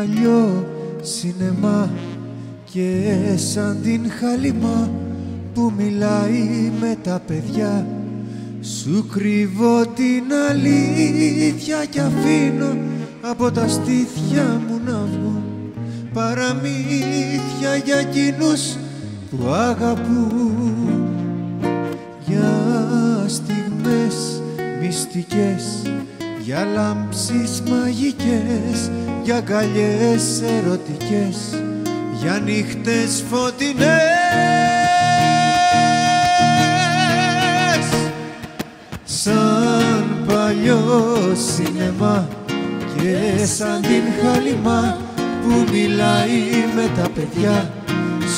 παλιό σινεμά και σαν την Χαλιμά που μιλάει με τα παιδιά. Σου κρύβω την αλήθεια κι αφήνω από τα στήθια μου να βγουν παραμύθια για εκείνους που αγαπούν. Για στιγμές μυστικές, για λάμψεις μαγικές, για αγκαλιές ερωτικές, για νύχτες φωτεινές. Σαν παλιό σινεμά και σαν την Χαλιμά που μιλάει με τα παιδιά.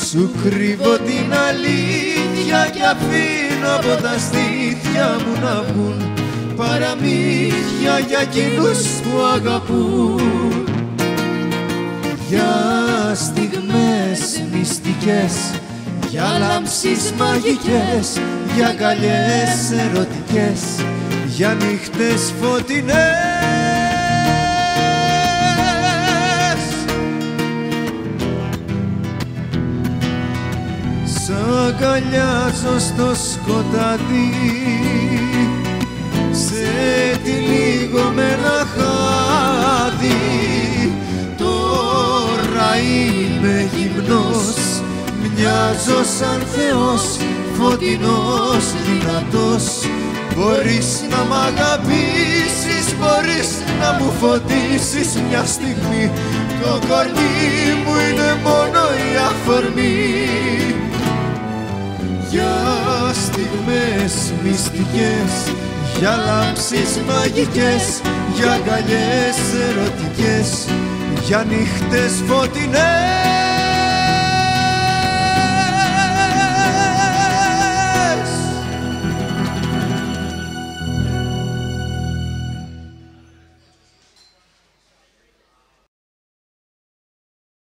Σου κρύβω την αλήθεια κι αφήνω από τα στήθια μου να βγουν παραμύθια για εκείνους που αγαπούν. Για στιγμές μυστικές, για λάμψεις μαγικές, για αγκαλιές ερωτικές, για νύχτες φωτεινές. Σ' αγκαλιάζω στο σκοτάδι, σε τυλίγω με ένα χάδι. Τώρα είμαι γυμνός, μοιάζω σαν Θεός, φωτεινός, δυνατός. Μπορείς να μ' αγαπήσεις, μπορείς να μου φωτίσεις μια στιγμή. Το κορμί μου είναι μόνο η αφορμή. Για στιγμές μυστικές, για λάμψεις μαγικές, για αγκαλιές ερωτικές, για νύχτες φωτεινές.